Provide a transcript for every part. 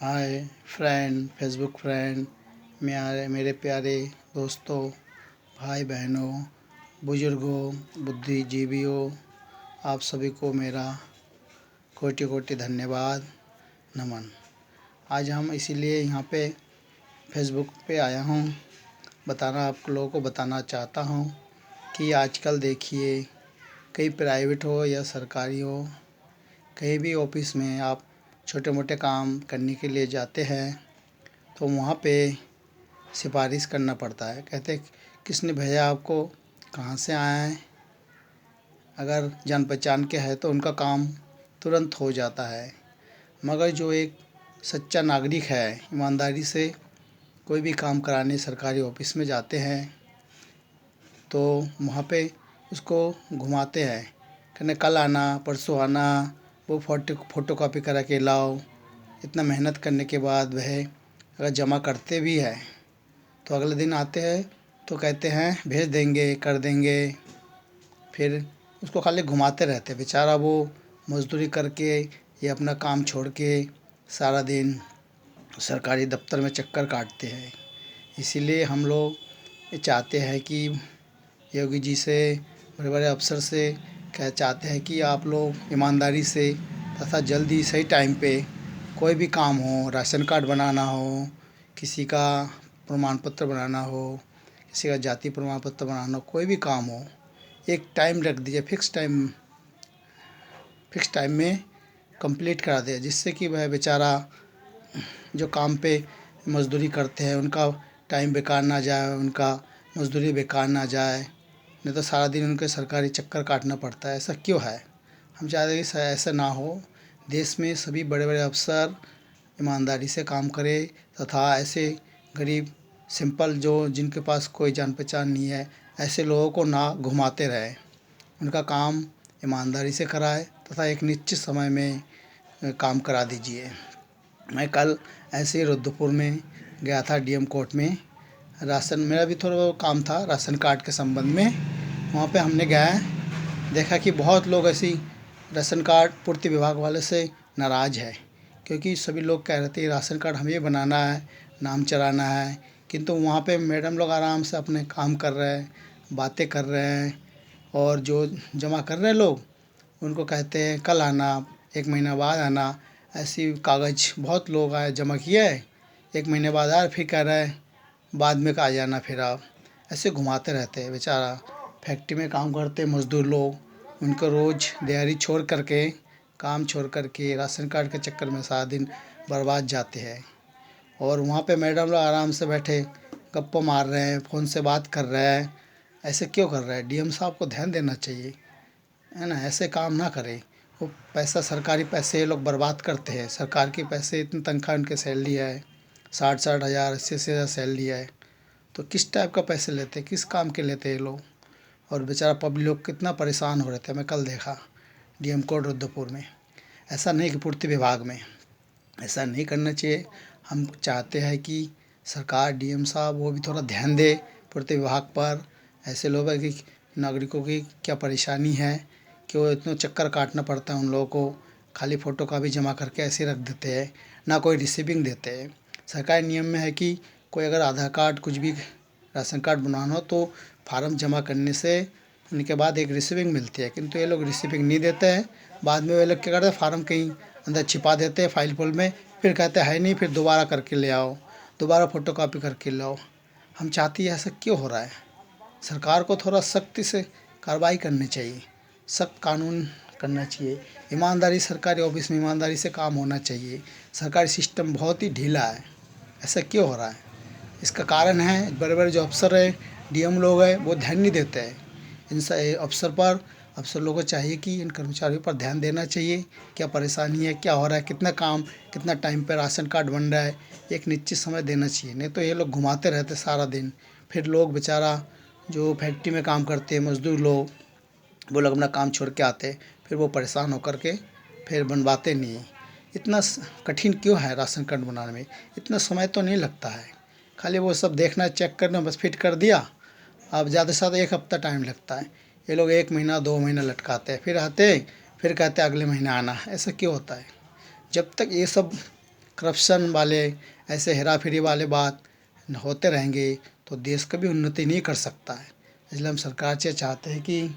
Hi friend, Facebook friend, मेरे प्यारे दोस्तों, भाई बहनों, बुजुर्गों, बुद्धिजीवियों, आप सभी को मेरा कोटि कोटि धन्यवाद, नमन। आज हम इसीलिए यहाँ पे फेसबुक पे आया हूँ, आप लोगों को बताना चाहता हूँ कि आजकल देखिए, कहीं प्राइवेट हो या सरकारी हो, कहीं भी ऑफिस में आप छोटे मोटे काम करने के लिए जाते हैं तो वहाँ पे सिफारिश करना पड़ता है। कहते किसने भेजा आपको, कहाँ से आए हैं। अगर जान पहचान के है तो उनका काम तुरंत हो जाता है, मगर जो एक सच्चा नागरिक है, ईमानदारी से कोई भी काम कराने सरकारी ऑफिस में जाते हैं तो वहाँ पे उसको घुमाते हैं, कहने कल आना, परसों आना, वो फ़ोटोकॉपी करा के लाओ। इतना मेहनत करने के बाद वह अगर जमा करते भी है तो अगले दिन आते हैं तो कहते हैं भेज देंगे, कर देंगे। फिर उसको खाली घुमाते रहते, बेचारा वो मज़दूरी करके या अपना काम छोड़ के सारा दिन सरकारी दफ्तर में चक्कर काटते हैं। इसीलिए हम लोग ये चाहते हैं कि योगी जी से, बड़े बड़े अफ़सर से क्या चाहते हैं कि आप लोग ईमानदारी से तथा जल्दी सही टाइम पे कोई भी काम हो, राशन कार्ड बनाना हो, किसी का प्रमाण पत्र बनाना हो, किसी का जाति प्रमाण पत्र बनाना हो, कोई भी काम हो, एक टाइम रख दीजिए, फिक्स टाइम में कंप्लीट करा दिया, जिससे कि वह बेचारा जो काम पे मज़दूरी करते हैं उनका टाइम बेकार ना जाए, उनका मज़दूरी बेकार ना जाए। नहीं तो सारा दिन उनके सरकारी चक्कर काटना पड़ता है। ऐसा क्यों है? हम चाहते हैं कि ऐसा ना हो। देश में सभी बड़े बड़े अफ़सर ईमानदारी से काम करें तथा ऐसे गरीब सिंपल जो जिनके पास कोई जान पहचान नहीं है, ऐसे लोगों को ना घुमाते रहें। उनका काम ईमानदारी से कराएं तथा एक निश्चित समय में काम करा दीजिए। मैं कल ऐसे ही रुद्रपुर में गया था, डीएम कोर्ट में। मेरा भी थोड़ा बहुत काम था राशन कार्ड के संबंध में। वहाँ पे हमने गए, देखा कि बहुत लोग ऐसी राशन कार्ड पूर्ति विभाग वाले से नाराज़ है, क्योंकि सभी लोग कह रहे थे राशन कार्ड हमें बनाना है, नाम चलाना है। किंतु वहाँ पे मैडम लोग आराम से अपने काम कर रहे हैं, बातें कर रहे हैं, और जो जमा कर रहे हैं लोग उनको कहते हैं कल आना, एक महीना बाद आना। ऐसी कागज़ बहुत लोग आए, जमा किए, एक महीने बाद आए, फिर कह रहे हैं बाद में आ जाना। फिर आप ऐसे घुमाते रहते हैं। बेचारा फैक्ट्री में काम करते मज़दूर लोग, उनको रोज़ दिहाड़ी छोड़ करके, काम छोड़ करके राशन कार्ड के चक्कर में सारा दिन बर्बाद जाते हैं। और वहाँ पे मैडम लोग आराम से बैठे गप्पा मार रहे हैं, फ़ोन से बात कर रहे हैं। ऐसे क्यों कर रहे हैं? डीएम साहब को ध्यान देना चाहिए, है ना। ऐसे काम ना करें। वो पैसा, सरकारी पैसे ये लोग बर्बाद करते हैं। सरकार के पैसे, इतनी तनख्वाह उनके सैलरी है, 60-60 हज़ार, 80-80 हज़ार सैलरी है, तो किस टाइप का पैसे लेते हैं, किस काम के लेते हैं ये लोग। और बेचारा पब्लिक लोग कितना परेशान हो रहे थे। मैं कल देखा डीएम कोर्ट रुद्रपुर में। ऐसा नहीं कि पूर्ति विभाग में ऐसा नहीं करना चाहिए। हम चाहते हैं कि सरकार, डीएम साहब, वो भी थोड़ा ध्यान दे पूर्ति विभाग पर। ऐसे लोगों की, नागरिकों की क्या परेशानी है कि वो इतना चक्कर काटना पड़ता है उन लोगों को। खाली फ़ोटो का भी जमा करके ऐसे रख देते हैं, ना कोई रिसीविंग देते हैं। सरकारी नियम में है कि कोई अगर आधार कार्ड, कुछ भी राशन कार्ड बनवाना हो तो फार्म जमा करने से उनके बाद एक रिसीविंग मिलती है, किंतु ये लोग रिसीविंग नहीं देते हैं। बाद में वे लोग क्या करते हैं, फार्म कहीं अंदर छिपा देते हैं फाइल में, फिर कहते हैं नहीं, फिर दोबारा करके ले आओ, दोबारा फ़ोटोकॉपी करके लाओ। हम चाहते हैं ऐसा क्यों हो रहा है? सरकार को थोड़ा सख्ती से कार्रवाई करनी चाहिए, सख्त कानून करना चाहिए। ईमानदारी, सरकारी ऑफिस में ईमानदारी से काम होना चाहिए। सरकारी सिस्टम बहुत ही ढीला है। ऐसा क्यों हो रहा है? इसका कारण है बड़े बड़े जो अफ़सर हैं, डीएम लोग हैं, वो ध्यान नहीं देते हैं इन अफ़सर लोगों को चाहिए कि इन कर्मचारियों पर ध्यान देना चाहिए। क्या परेशानी है, क्या हो रहा है, कितना काम, कितना टाइम पे राशन कार्ड बन रहा है, एक निश्चित समय देना चाहिए। नहीं तो ये लोग घुमाते रहते सारा दिन। फिर लोग बेचारा जो फैक्ट्री में काम करते हैं मज़दूर लोग, वो लोग अपना काम छोड़ के आते, फिर वो परेशान होकर के फिर बनवाते नहीं। इतना कठिन क्यों है राशन कार्ड बनाने में? इतना समय तो नहीं लगता है, खाली वो सब देखना, चेक करना, बस फिट कर दिया। अब ज़्यादा से ज़्यादा 1 हफ़्ता टाइम लगता है। ये लोग 1 महीना 2 महीना लटकाते हैं, फिर आते, फिर कहते हैं अगले महीने आना। ऐसा क्यों होता है? जब तक ये सब करप्शन वाले ऐसे हेरा फेरी वाले बात होते रहेंगे तो देश कभी उन्नति नहीं कर सकता है। इसलिए हम सरकार से चाहते हैं कि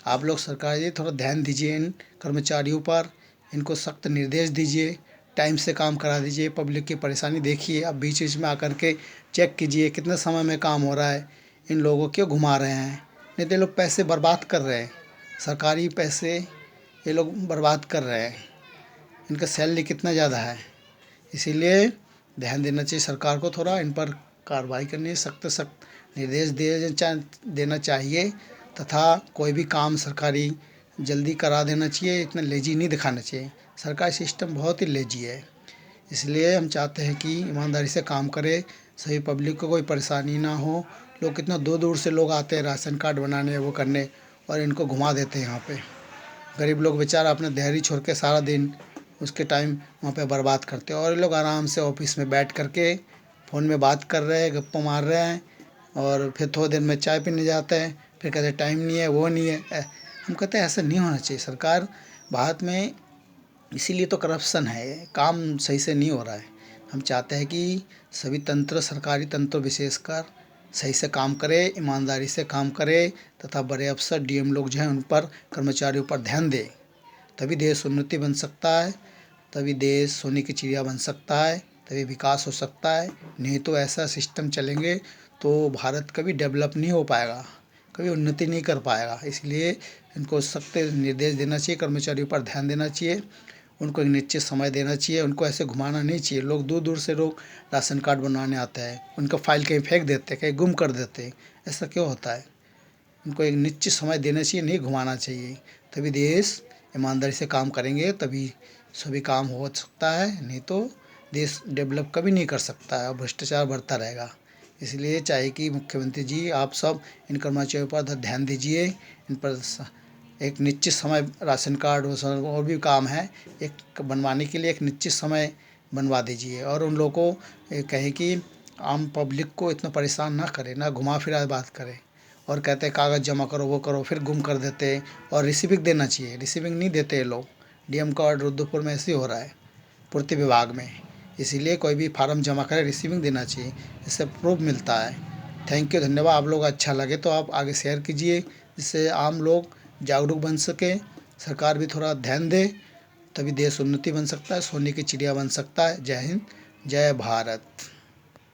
आप लोग सरकार जी थोड़ा ध्यान दीजिए इन कर्मचारियों पर, इनको सख्त निर्देश दीजिए, टाइम से काम करा दीजिए। पब्लिक की परेशानी देखिए, आप बीच बीच में आकर के चेक कीजिए कितने समय में काम हो रहा है, इन लोगों क्यों घुमा रहे हैं। नहीं तो ये लोग पैसे बर्बाद कर रहे हैं, सरकारी पैसे ये लोग बर्बाद कर रहे हैं। इनका सैलरी कितना ज़्यादा है, इसीलिए ध्यान देना चाहिए सरकार को, थोड़ा इन पर कार्रवाई करनी है, सख्त सख्त निर्देश देना चाहिए तथा कोई भी काम सरकारी जल्दी करा देना चाहिए। इतना लेजी नहीं दिखाना चाहिए, सरकारी सिस्टम बहुत ही लेजी है। इसलिए हम चाहते हैं कि ईमानदारी से काम करे, सभी पब्लिक को कोई परेशानी ना हो। लोग कितना दूर दूर से लोग आते हैं राशन कार्ड बनाने वो करने, और इनको घुमा देते हैं यहाँ पे। गरीब लोग बेचारा अपना दिहाड़ी छोड़ के सारा दिन उसके टाइम वहाँ पे बर्बाद करते हैं, और ये लोग आराम से ऑफिस में बैठ करके फ़ोन में बात कर रहे हैं, गप्पा मार रहे हैं, और फिर थोड़ी देर में चाय पीने जाते हैं, फिर कहते हैं टाइम नहीं है, वो नहीं है। हम कहते हैं ऐसा नहीं होना चाहिए। सरकार भारत में इसीलिए तो करप्शन है, काम सही से नहीं हो रहा है। हम चाहते हैं कि सभी तंत्र, सरकारी तंत्र विशेषकर सही से काम करे, ईमानदारी से काम करे तथा बड़े अफसर डीएम लोग जो हैं उन पर, कर्मचारियों पर ध्यान दें। तभी देश उन्नति बन सकता है, तभी देश सोने की चिड़िया बन सकता है, तभी विकास हो सकता है। नहीं तो ऐसा सिस्टम चलेंगे तो भारत कभी डेवलप नहीं हो पाएगा, कभी उन्नति नहीं कर पाएगा। इसलिए इनको सख्त निर्देश देना चाहिए, कर्मचारियों पर ध्यान देना चाहिए, उनको एक निश्चित समय देना चाहिए, उनको ऐसे घुमाना नहीं चाहिए। लोग दूर दूर से लोग राशन कार्ड बनवाने आते हैं, उनका फाइल कहीं फेंक देते हैं, कहीं गुम कर देते हैं। ऐसा क्यों होता है? उनको एक निश्चित समय देना चाहिए, नहीं घुमाना चाहिए। तभी देश ईमानदारी से काम करेंगे, तभी सभी काम हो सकता है। नहीं तो देश डेवलप कभी नहीं कर सकता है और भ्रष्टाचार बढ़ता रहेगा। इसलिए चाहिए कि मुख्यमंत्री जी आप सब इन कर्मचारियों पर ध्यान दीजिए, इन पर एक निश्चित समय राशन कार्ड और भी काम है, एक बनवाने के लिए एक निश्चित समय बनवा दीजिए। और उन लोगों को कहें कि आम पब्लिक को इतना परेशान ना करें, ना घुमा फिरा बात करें, और कहते हैं कागज़ जमा करो, वो करो, फिर गुम कर देते हैं। और रिसीविंग देना चाहिए, रिसीविंग नहीं देते लोग। डीएम का ऑर्डर रुद्रपुर में ऐसे ही हो रहा है, पूर्ति विभाग में। इसीलिए कोई भी फार्म जमा करे रिसीविंग देना चाहिए, इससे प्रूफ मिलता है। थैंक यू, धन्यवाद। आप लोग अच्छा लगे तो आप आगे शेयर कीजिए, जिससे आम लोग जागरूक बन सके, सरकार भी थोड़ा ध्यान दे, तभी देश उन्नति बन सकता है, सोने की चिड़िया बन सकता है। जय हिंद, जय भारत।